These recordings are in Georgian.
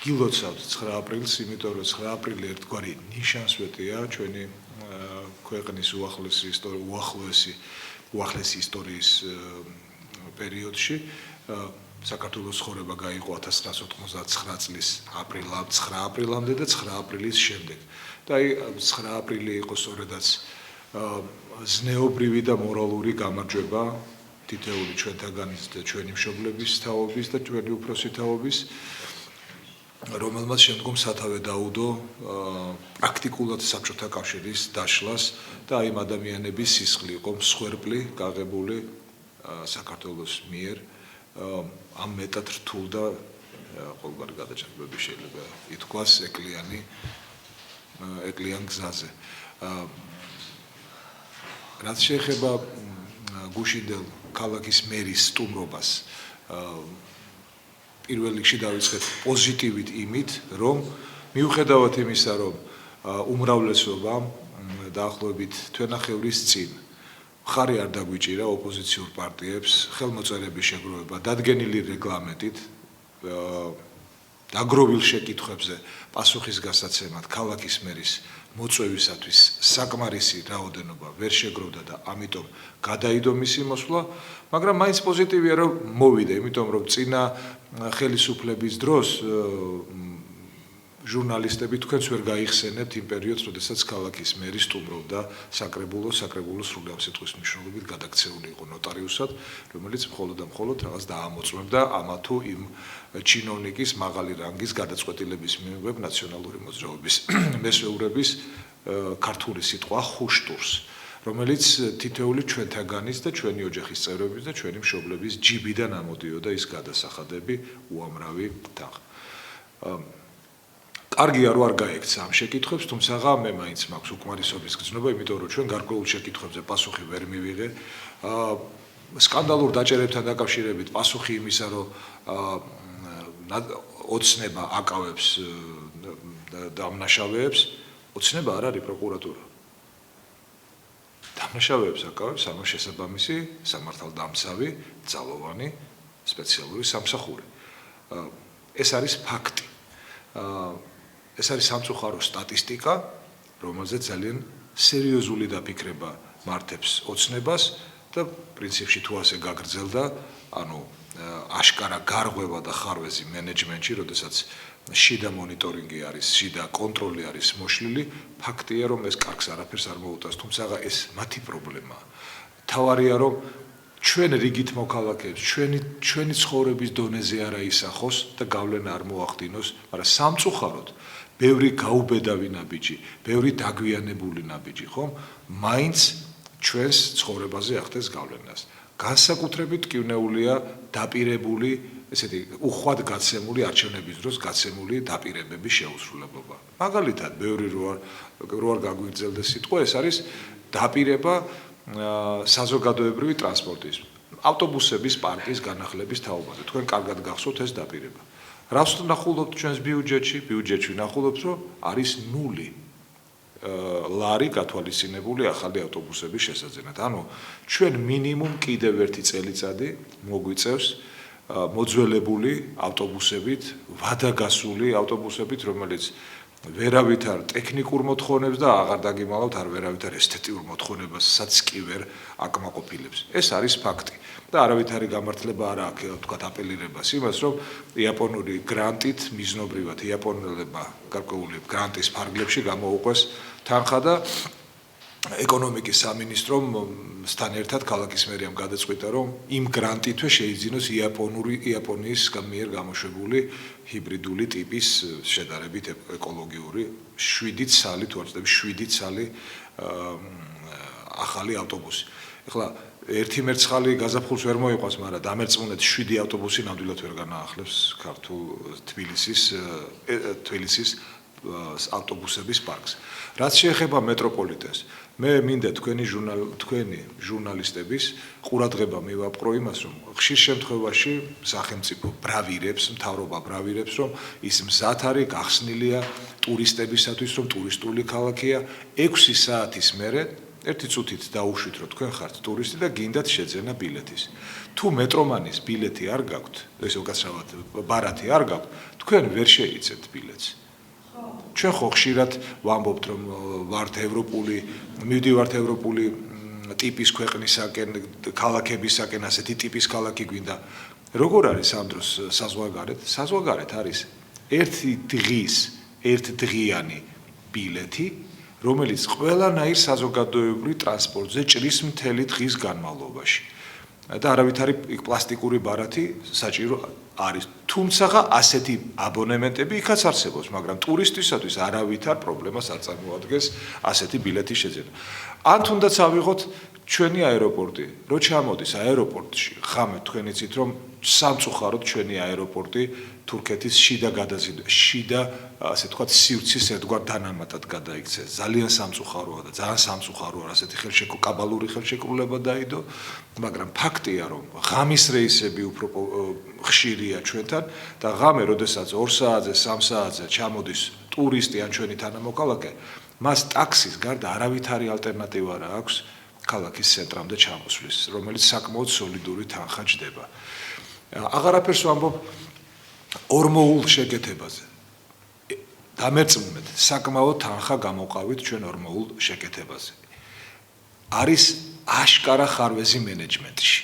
გილოცავთ 9 აპრილს, იმიტომ რომ 9 აპრილი ერთგვარი ნიშანსვეტია ჩვენი ქვეყნის უახლესი ისტორიის პერიოდში. საქართველოს ცხოვრება გაიყო 1999 წლის 9 აპრილამდე და 9 აპრილის შემდეგ. და აი 9 აპრილი იყო სწორედაც ზნეობრივი და მორალური გამარჯვება თითოეული ჩვენთაგანის და ჩვენი მშობლების თაობის და ჩვენი უფროსი თაობის, რომელმაც შემდგომ სათავე დაუდო პრაქტიკულად საბჭოთა კავშირის დაშლას და აი ადამიანების სისხლი იყო მსხვერპლი გაღებული საქართველოს მიერ ამ მეტად რთულ და ყოველგვარი გადაჭრილობები შეიძლება ითქვას ეკლიან გზაზე. რაც შეეხება გუშინდელ ქალაქის მერის სტუმრობას, პირველ რიგში დავიწყეთ პოზიტივით იმით, რომ მიუხედავად იმისა, რომ უმრავლესობამ დაახლოებით თვენახევრის წინ მხარი არ დაგვიჭირა ოპოზიციურ პარტიებს ხელმოწერების შეგროვება დადგენილი რეგლამენტით დაგროვილ შეკითხვებზე პასუხის გასაცემად ქალაქის მერის მოწვევისათვის საკმარისი რაოდენობა ვერ შეგროვდა და ამიტომ გადაიდო მისი მოსვლა, მაგრამ მაინც პოზიტივია რომ მოვიდა, იმიტომ რომ წინა ხელისუფლების დროს ჟურნალისტები თქვენს ვერ გაიხსენებთ იმ პერიოდს, როდესაც ქალაქის მერი სტუმრობდა საკრებულოს სრული ამ სიტყვის მნიშვნელობით გადაქცეული იყო ნოტარიუსად, რომელიც მხოლოდ და მხოლოდ რაღაც დაამოწმებდა ამა თუ იმ ჩინოვნიკის მაღალი რანგის გადაწყვეტილების მიღებ ნაციონალური მოძრაობის მესვეურების ქართული სიტყვა ხუშტურს, რომელიც თითოეული ჩვენთაგანის და ჩვენი ოჯახის წევრების და ჩვენი მშობლების ჯიბიდან ამოდიოდა ის გადასახადები უამრავი თაღ. კარგია რომ არ გაექცა ამ შეკითხვებს, თუმცა მე მაინც მაქვს უკმარისობის გრძნობა, იმიტომ რომ ჩვენ გარკვეულ შეკითხვებზე პასუხი ვერ მივიღე. სკანდალურ დაჭერებთან დაკავშირებით პასუხი იმისა, რომ ოცნება აკავებს დამნაშავეებს, ოცნება არ არის პროკურატურა. დამნაშავეებს აკავებს ამას შესაბამისი სამართალდამცავი, ძალოვანი სპეციალური სამსახური. ეს არის ფაქტი. ეს არის სამწუხარო სტატისტიკა, რომელზეც ძალიან სერიოზული დაფიქრება მართებს ოცნებას და პრინციპში თუ ასე გაგრძელდა, ანუ აშკარა გარღვევა და ხარვეზი მენეჯმენტში, როდესაც შიდა მონიტორინგი არის, შიდა კონტროლი არის მოშლილი, ფაქტია რომ ეს კარგს არაფერს არ მოუტანს, თუმცა ეს მათი პრობლემაა. თავარია რომ ჩვენ რიგით მოქალაქეებს ჩვენი ცხოვრების დონეზე არა ისახოს და გავლენა არ მოახდინოს, მაგრამ სამწუხაროდ ბევრი გაუბედავი ნაბიჯი, ბევრი დაგვიანებული ნაბიჯი, ხომ? მაინც ჩვენს ცხოვრებაზე ახდენს გავლენას. განსაკუთრებით მტკივნეულია დაპირებული, ესეთი უხვად გაცემული არჩევნების დროს გაცემული დაპირებების შეუსრულებლობა. მაგალითად, ბევრი რო არ გაგვიგრძელდეს სიტყვა, ეს არის დაპირება საზოგადოებრივი ტრანსპორტის, ავტობუსების პარკის განახლების თაობაზე. თქვენ კარგად გახსოვთ ეს დაპირება. რას ვნახულობთ ჩვენს ბიუჯეტში ვნახულობთ, რომ არის 0 ლარი გათვალისწინებული ახალი ავტობუსების შესაძენად. ანუ ჩვენ მინიმუმ კიდევ ერთი წელიწადი მოგვიწევს მოძველებული ავტობუსებით, ვადაგასული ავტობუსებით, რომელიც ვერავითარ ტექნიკურ მოთხოვნებს და აღარ დაგიმალავთ არ ვერავითარ ესთეტიურ მოთხოვნებასაც კი ვერ აკმაყოფილებს. ეს არის ფაქტი. და არავითარი გამართლება არ აქვს, თქვათ, აპელირებას იმას, რომ იაპონური გრანტით მიზნობრივად იაპონელებმა გარკვეული გრანტის ფარგლებში გამოუყვეს თანხა და ეკონომიკის სამინისტრომ სთან ერთად ქალაქის მერიამ გადაწყვიტა, რომ იმ გრანტითვე შეიძინოს იაპონიის მიერ გამოშვებული ჰიბრიდული ტიპის შედარებით ეკოლოგიური 7 ცალი თუ არ ვცდები 7 ცალი ახალი ავტობუსი. ეხლა ერთი მერცხალი გაზაფხულს ვერ მოიყვანს, მაგრამ დამერწმუნეთ 7 ავტობუსი ნამდვილად ვერ განაახლებს ქართულ თბილისის ავტობუსების პარკს. რაც შეეხება მეტროპოლიტენს, მე მინდა თქვენი ჟურნალისტების ყურადღება მივაპყრო იმას, რომ ხშირ შემთხვევაში სახელმწიფო ბრავირებს, მთავრობა ბრავირებს, რომ ის მზად არის, გახსნილია ტურისტებისათვის, რომ ტურისტული ქალაქია, 6 საათის მერე ერთი წუთით დაუშვით, რომ თქვენ ხართ ტურისტი და გინდათ შეძენა ბილეთის. თუ მეტრომანის ბილეთი არ გაქვთ, ესე უკაცრავად ბარათი არ გაქვთ, თქვენ ვერ შეიცეთ ბილეთს. ჩვენ ხო ხშირად ვამბობთ, რომ ვართ ევროპული, მივდივართ ევროპული ტიპის ქვეყნისაკენ, ქალაქებისაკენ, ასეთი ტიპის ქალაქი გვინდა. როგორ არის ამ დროს საზღვარგარეთ? საზღვარგარეთ არის ერთდღიანი ბილეთი, რომელიც ყველანაირ საზოგადოებრივ ტრანსპორტზე ჭრის მთელი დღის განმავლობაში. და არავითარი პლასტიკური ბარათი საჭირო არის. თუმცა ასეთი აბონემენტები იქაც არსებობს, მაგრამ ტურისტისათვის არავითარ პრობლემას არ წარმოადგენს ასეთი ბილეთის შეძენა. ან თუნდაც ავიღოთ ჩვენი აეროპორტი, რო ჩამოდის აეროპორტში, ღამე თქვენ იცით, რომ სამწუხაროდ ჩვენი აეროპორტი თურქეთის შიდა ასე თქვათ სივრცის ერთგვარ დანამატად გადაიქცეს. ძალიან სამწუხაროა და ძალიან სამწუხაროა ასეთი კაბალური ხელშეკრულება დაიდო, მაგრამ ფაქტია, რომ ღამის რეისები უფრო ხშირია ჩვენთან და ღამე, როდესაც 2 საათზე, 3 საათზე ჩამოდის ტურისტი ან ჩვენი თანამოქალაქე, მას ტაქსის გარდა არავითარი ალტერნატივა არ აქვს ქალაქის ცენტრამდე ჩამოსვლის, რომელიც საკმაოდ სოლიდური თანხა ჯდება. აღარაფერს ვამბობ ორმოულ შეკეთებაზე. დამერწმუნეთ, საკმაოდ თანხა გამოვყავით ჩვენ ორმოულ შეკეთებაზე. არის აშკარა ხარვეზი მენეჯმენტში.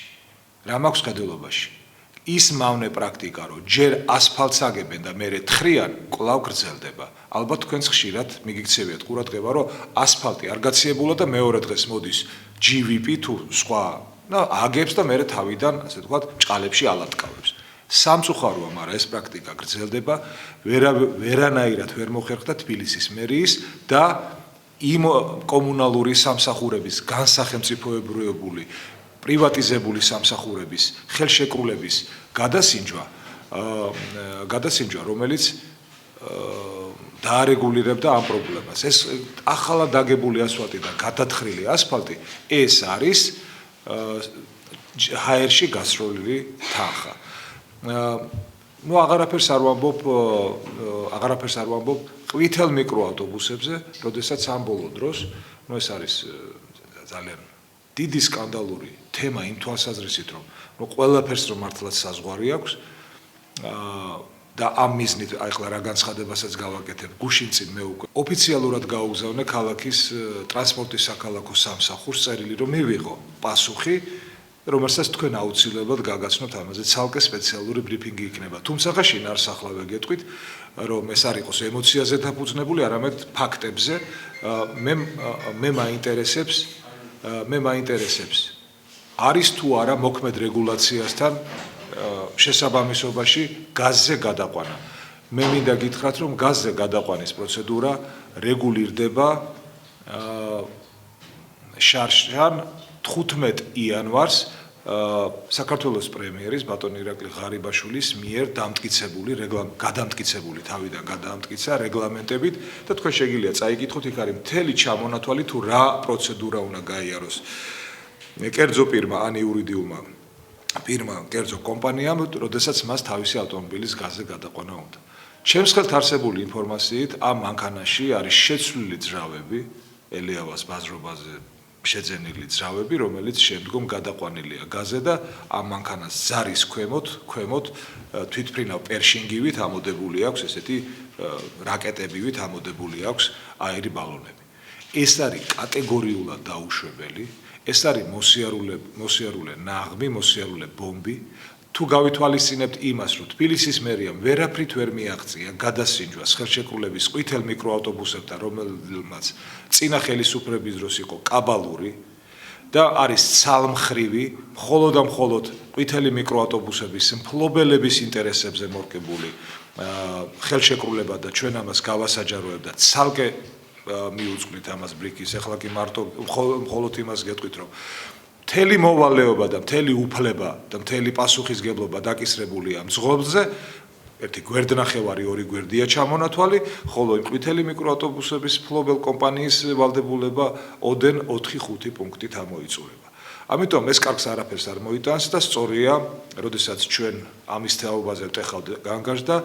რა მაქვს გადელობაში? ის მავნე პრაქტიკა, რომ ჯერ ასფალტს აგებენ და მერე თხრიან, კვლავ გრძელდება. ალბათ თქვენს ხშირად მიგიქცევიათ ყურადღება, რომ ასფალტი არ გაციებულა და მეორე დღეს მოდის GVP თუ სხვა და აგებს და მერე თავიდან, ასე ვთქვათ, ჭყალებში ალატკავებს. სამწუხაროა, მაგრამ ეს პრაქტიკა გრძელდება, ვერანაირად ვერ მოხერხდა თბილისის მერიის და იმ კომუნალური სამსახურების განსახელმწიფოებრივი პრივატიზებული სამსახურების ხელშეკრულების გადასინჯვა, რომელიც დაარეგულირებდა ამ პრობლემას. ეს ახალად დაგებული ასფალტი და გადათხრილი ასფალტი, ეს არის ჰაერში გასროლილი თანხა. აღარაფერს არ ვამბობ ყვითელ მიკროავტობუსებზე, როდესაც ამ ბოლო დროს, ეს არის ძალიან დიდი სკანდალური თემა იმ თვალსაზრისით, რომ ყველაფერს რომ მართლაც საზღვარი აქვს და ამ მიზნით ახლა რა განცხადებასაც გავაკეთებ, გუშინ წინ მე უკვე ოფიციალურად გაუგზავნე ქალაქის ტრანსპორტის საქალაქო სამსახურს წერილი, რომ მივიღო პასუხი, რომელსაც თქვენ აუცილებლად გაგაცნობთ ამაზე, ცალკე სპეციალური ბრიფინგი იქნება. თუმცა შინ არ სახლავე გეტყვით, რომ ეს არ იყოს ემოციაზე დაფუძნებული, არამედ ფაქტებზე. მე მაინტერესებს არის თუ არა მოქმედ რეგულაციასთან შესაბამისობაში გაზზე გადაყვანა. მე მინდა გითხრათ, რომ გაზზე გადაყვანის პროცედურა რეგულირდება შარშან 15 იანვარს საქართველოს პრემიერის ბატონ ირაკლი ღარიბაშვილის მიერ გადამტკიცებული თავიდან გადაამტკიცა რეგლამენტებით და თქვენ შეგიძლია წაიკითხოთ, იქ არის მთელი ჩამონათვალი თუ რა პროცედურა უნდა გაიაროს კერძო პირმა ან იურიდიულმა პირმა კერძო კომპანიამ, როდესაც მას თავისი ავტომობილის გაზზე გადაყვანა უნდა. ჩემს ხელთ არსებული ინფორმაციით ამ მანქანაში არის შეცვლილი ძრავები, ელიავას ბაზრობაზე შეძენილი ძრავები, რომელიც შემდგომ გადაყვანილია გაზზე და ამ მანქანას ზარის ქვემოთ თვითმფრინავ პერშინგივით ამოდებული აქვს, ესეთი რაკეტებივით ამოდებული აქვს აერი ბალონები. ეს არის კატეგორიულად დაუშვებელი, ეს არის მოსიარულე ნაღმი, მოსიარულე ბომბი. თუ გავითვალისწინებთ იმას, რომ თბილისის მერიამ ვერაფრით ვერ მიაღწია გადასინჯვას ხელშეკრულების ყვითელ მიკროავტობუსებთან, რომელმაც წინა ხელისუფლების დროს იყო კაბალური და არის ცალმხრივი, მხოლოდ და მხოლოდ ყვითელი მიკროავტობუსების მფლობელების ინტერესებზე მორგებული ხელშეკრულება და ჩვენ ამას გავასაჯაროებთ და ცალკე მიუძღვნით ამას ბრიქის, ეხლა კი მარტო მხოლოდ იმას გეტყვით, რომ მთელი მოვალეობა და მთელი უფლება და მთელი პასუხისგებლობა დაკისრებულია მძღოლზე, ერთი გვერდნახევარი, ორი გვერდია ჩამონათვალი, ხოლო ყვითელი მიკროავტობუსების მფლობელ კომპანიის ვალდებულება ოდენ 4-5 პუნქტით ამოიწურება. ამიტომ ეს კარგს არაფერს არ მოიტანს და სწორია, როდესაც ჩვენ ამის თაობაზე ვტეხავთ განგაშდა,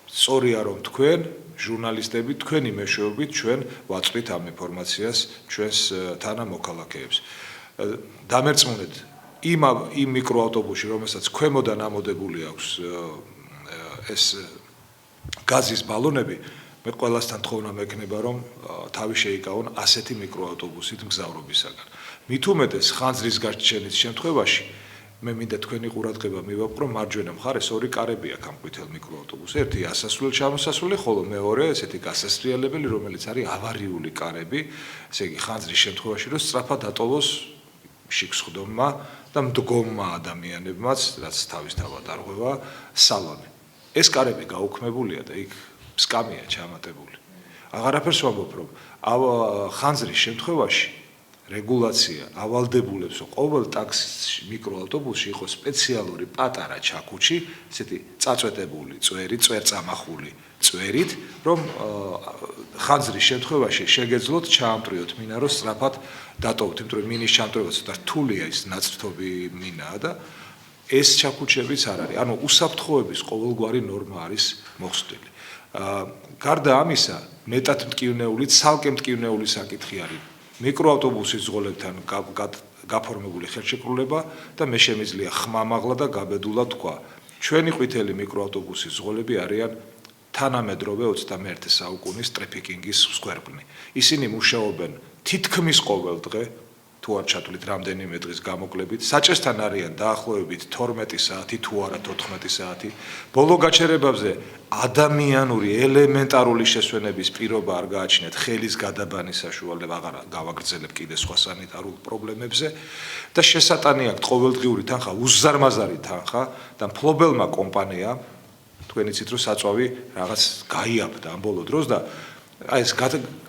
სწორია რომ თქვენ ჟურნალისტები თქვენი მეშვეობით ჩვენ ვაწყდით ამ ინფორმაციას ჩვენს თანამოქალაქეებს. დამერწმუნეთ იმ მიკროავტობუსში, რომელსაც ქვემოდან ამოდებული აქვს ეს გაზის ბალონები, მე ყველასთან თხოვნა მექნება რომ თავი შეიკავონ ასეთი მიკროავტობუსით მგზავრობისაგან. მით უმეტეს ხანძრის გარჩენის შემთხვევაში მე მინდა თქვენი ყურადღება მივაყრო მარჯვენა მხარეს ორი კარები აქვს ამ ყვითელ მიკროავტობუსს. ერთი ასასვლელი ჩამოსასვლელი, ხოლო მეორე ესეთი გასასრიალებელი, რომელიც არის ავარიული კარები, ესე იგი ხანძრის შემთხვევაში რომ სწრაფად დატოვოს შიგსხდომმა და მდგომმა ადამიანებმაც, რაც თავისთავად არღვევა სალონი. ეს კარები გაუქმებულია და იქ სკამია ჩამატებული. აღარაფერს ვამბობ, რომ ხანძრის შემთხვევაში რეგულაცია ავალდებულებს, რომ ყოველ ტაქსის მიკროავტობუსში იყოს სპეციალური პატარა ჩაქუჩი, ესეთი წაწვეტებული წვერი, წვერწამახული წვერით, რომ ხანძრის შემთხვევაში შეგეძლოთ ჩაამტვრიოთ მინა, რომ სწრაფად დატოვოთ, იმიტომ რომ მინის ჩამტვრივა ცოტა რთულია, ის ნაწრთობი მინაა და ეს ჩაქუჩებიც არ არის. ანუ უსაფრთხოების ყოველგვარი ნორმა არის მოხსნილი. გარდა ამისა, მეტად მტკივნეული, ცალკე მტკივნეული საკითხი არის მიკროავტობუსის ზღოლებთან გაფორმებული ხელშეკრულება და მე შემიძლია ხმამაღლა და გაბედულად თქვა, ჩვენი ყვითელი მიკროავტობუსის ზღოლები არიან თანამედროვე 21 საუკუნის ტრაფიკინგის მსხვერპლი. ისინი მუშაობენ თითქმის ყოველ დღე, თუ არ ჩათვლით რამდენიმე დღის გამოკლებით, საჭესთან არიან დაახლოებით 12 საათი, თუ არა 14 საათი. ბოლო გაჩერებებზე ადამიანური ელემენტარული შესვენების პირობა არ გააჩნიათ, ხელის გადაბანის საშუალება აღარ გავაგრძელებ კიდე სხვა სანიტარულ პრობლემებზე და შესატანი აქვთ ყოველდღიური თანხა, უზარმაზარი თანხა და მფლობელმა კომპანიამ, თქვენ იცით რომ საწვავი რაღაც გაიაფდა ამ ბოლო დროს და აი ეს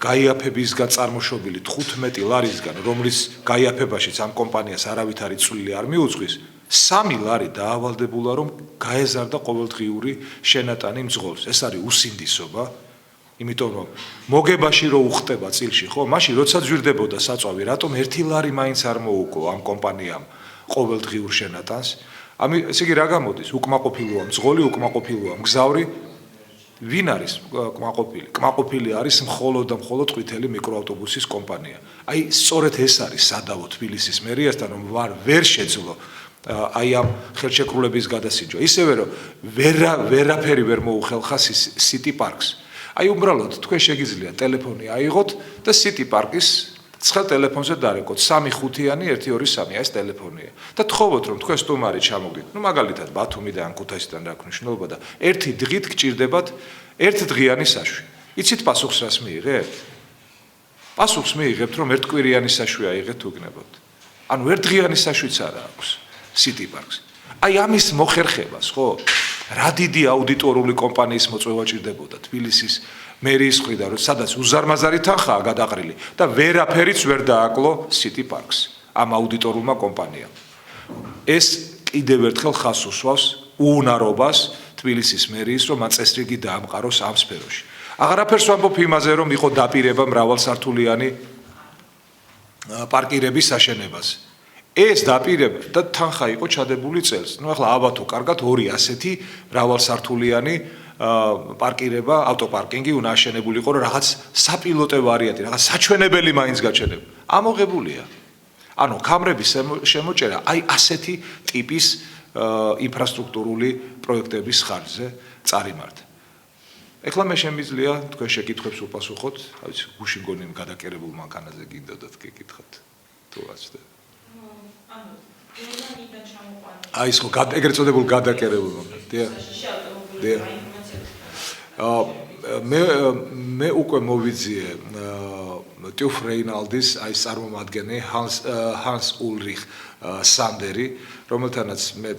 გაიაფებისგან წარმოშობილი 15 ლარისგან, რომლის გაიაფებაშიც ამ კომპანიას არავითარი წვლილი არ მიუძღვის, 3 ლარი დაავალდებულა, რომ გაეზარდა ყოველდღიური შენატანი მძღოლს. ეს არის უსინდისობა, იმიტომ რომ მოგებაში რო უხტება წილში, ხო? მაშინ როცა ძვირდებოდა საწვავი, რატომ 1 ლარი მაინც არ მოუკლო ამ კომპანიამ ყოველდღიურ შენატანს? ესე იგი რა გამოდის? უკმაყოფილოა მძღოლი, უკმაყოფილოა მგზავრი. ვინ არის კმაყოფილი? კმაყოფილი არის მხოლოდ და მხოლოდ ყვითელი მიკროავტობუსის კომპანია. აი სწორედ ეს არის სადავო თბილისის მერიასთან, რომ ვერ შეძლო აი ამ ხელშეკრულების გადასინჯვა. ისევე რომ ვერაფერი ვერ მოუხელხა City Parks. აი უბრალოდ თქვენ შეგიძლია ტელეფონი აიღოთ და City Park-ის ცხელ ტელეფონზე დარეკოთ 3-5-იანი 1-2-3 ეს ტელეფონია და თხოვოთ რომ თქვენ სტუმარი ჩამოგდით. ნუ მაგალითად ბათუმიდან ან ქუთაისიდან რა აქვს მნიშვნელობა და ერთი დღით გჭირდებათ ერთდღიანი საშვი. იცით პასუხს რას მიიღებთ? პასუხს მიიღებთ რომ ერთკვირიანი საშვი აიღეთ უგნებოთ. ანუ ერთდღიანი საშვიც არა აქვს City Parks. აი ამის მოხერხებას, ხო? რა დიდი აუდიტორული კომპანიის მოწვევა ჭირდებოდა თბილისის მერიის მხრიდან, სადაც უზარმაზარი თანხაა გადაყრილი და ვერაფერიც ვერ დააკლო City Parks ამ აუდიტორულმა კომპანიამ. ეს კიდევ ერთხელ ხაზს უსვავს უუნარობას თბილისის მერიის, რომ ამ წესრიგი დაამყაროს ამ სფეროში. აღარაფერს ვამბობ იმაზე, რომ იყო დაპირება მრავალსართულიანი პარკირების საშენებას. ეს დაპირება და თანხა იყო ჩადებული წელს. ნუ ახლა აბათო კარგად ორი ასეთი მრავალსართულიანი პარკირება, ავტოპარკინგი უნდა აშენებული იყო, რომ რაღაც საპილოტე ვარიანტი, რაღაც საჩვენებელი მაინც გაჩენებ. ამოღებულია. ანუ კამრების შემოჭერა აი ასეთი ტიპის ინფრასტრუქტურული პროექტების ხარჯზე წარიმართა. ეხლა მე შემიძლია თქვენ შეკითხვებს უპასუხოთ, აი გუში მგონი გადაკერებულ მანქანაზე გინდოდათ გეკითხოთ. თუ რაცდა. აი ეს ხო ეგრეთ წოდებულ გადაკერებულ მანქანაზე. დიახ. მე უკვე მოვიძიე ტიუფ რეინალდის აი წარმომადგენელი ჰანს ულრიხ სანდერი, რომელთანაც მე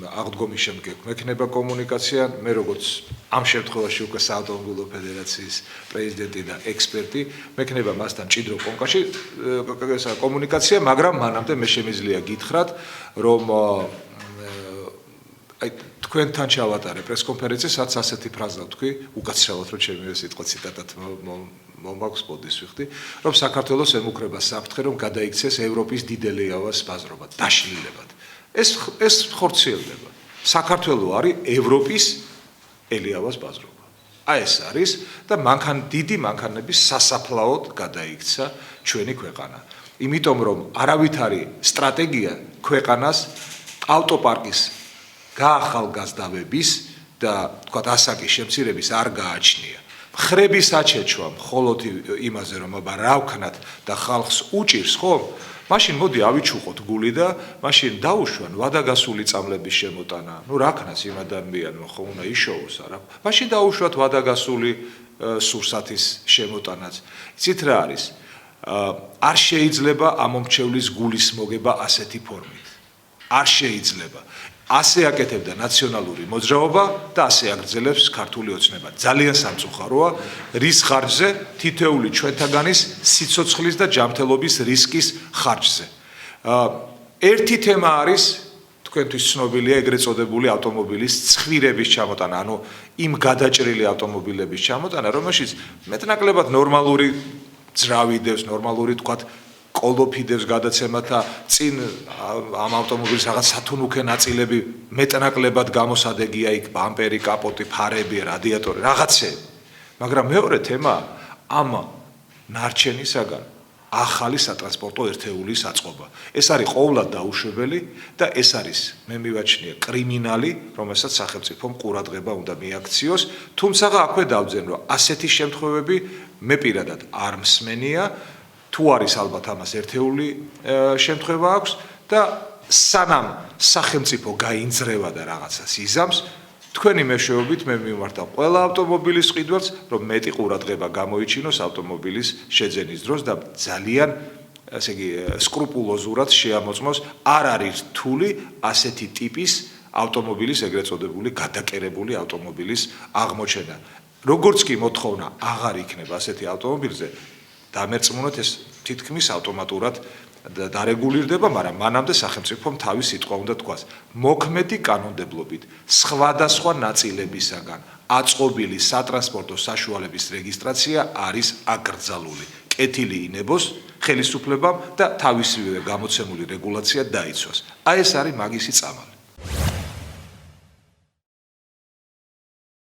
აღდგომის შემდეგ მექნება კომუნიკაცია, მე როგორც ამ შემთხვევაში უკვე საავტომობილო ფედერაციის პრეზიდენტი და ექსპერტი, მექნება მასთან ჭიდრო კომუნიკაცია, მაგრამ მანამდე მე შემიძლია გითხრათ, რომ აი თქვენთან ჩავატარე პრესკონფერენცია, სადაც ასეთი ფრაზა ვთქვი, უკაცრავად რომ ჩემი ეს სიტყვა ციტატად მომაქვს ბოდის ვიხდი, რომ საქართველოს ემუქრება საფრთხე, რომ გადაიქცეს ევროპის დიდ ელეავას ბაზრობა, დაშლილებად. ეს ხორციელდება. საქართველო არის ევროპის ელეავას ბაზრობა. აი ეს არის და დიდი მანქანების სასაფლაოდ გადაიქცა ჩვენი ქვეყანა. იმიტომ რომ არავითარი სტრატეგია ქვეყანას ავტოპარკის გაახალგაზრდავების და თქვათ ასაკის შემცირების არ გააჩნია. ხრების აჩეჩვა მხოლოდ იმაზე რომ აბა რა ვქნათ და ხალხს უჭირს ხომ? მაშინ მოდი ავიჩუყოთ გული და მაშინ დაუშვან ვადაგასული წამლების შემოტანა. ნუ რა ქნას იმ ადამიანმა ხო უნდა იშოვოს არა? მაშინ დაუშვათ ვადაგასული სურსათის შემოტანაც. იცით რა არის? არ შეიძლება ამომრჩევლის გულის მოგება ასეთი ფორმით. არ შეიძლება. ასე აკეთებდა ნაციონალური მოძრაობა და ასე აგრძელებს ქართული ოცნება. ძალიან სამწუხაროა, რის ხარჯზე თითოეული ჩვენთაგანის სიცოცხლის და ჯანმრთელობის რისკის ხარჯზე. ერთი თემა არის თქვენთვის ცნობილია ეგრეთ წოდებული ავტომობილის ცხვირების ჩამოტანა, ანუ იმ გადაჭრილი ავტომობილების ჩამოტანა, რომელშიც მეტნაკლებად ნორმალური ძრავი დევს, ნორმალური თქვათ კოლოფიდებს გადაცემათ და წინ ამ ავტომობილის რაღაც სათუნუქე ნაწილები მეტნაკლებად გამოსადეგია იქ ბამპერი, კაპოტი, ფარები, რადიატორი, რაღაცები. მაგრამ მეორე თემა ამ ნარჩენისაგან ახალი სატრანსპორტო ერთეულის აწყობა. ეს არის ყოვლად დაუშვებელი და ეს არის მე მივაჩნია კრიმინალი, რომელსაც სახელმწიფომ ყურადღება უნდა მიაქციოს, თუმცა აქვე დავძენ რომ ასეთი შემთხვევები მე პირადად არ მსმენია. თუ არის ალბათ ამას ერთეული შემთხვევა აქვს და სანამ სახელმწიფო გაინძრევა და რაღაცას იზამს, თქვენი მეშვეობით მე მიმართავ ყველა ავტომობილის ყიდველს, რომ მეტი ყურადღება გამოიჩინოს ავტომობილის შეძენის დროს და ძალიან, ასე იგი, სკრუპულოზურად შეამოწმოს არ არის რთული ასეთი ტიპის ავტომობილის ეგრეთ წოდებული გადაკერებული ავტომობილის აღმოჩენა. როგორც კი მოთხოვნა აღარ იქნება ასეთი ავტომობილზე დამერწმუნოთ ეს თითქმის ავტომატურად დარეგულირდება, მაგრამ მანამდე სახელმწიფომ თავის სიტყვა უნდა თქვას. მოქმედი კანონმდებლობით სხვადასხვა ნაწილებისაგან აწყობილი სატრანსპორტო საშუალების რეგისტრაცია არის აკრძალული. კეთილი ინებოს ხელისუფლებამ და თავისივე გამოცემული რეგულაცია დაიცვას. აი ეს არის მაგისი წამალი.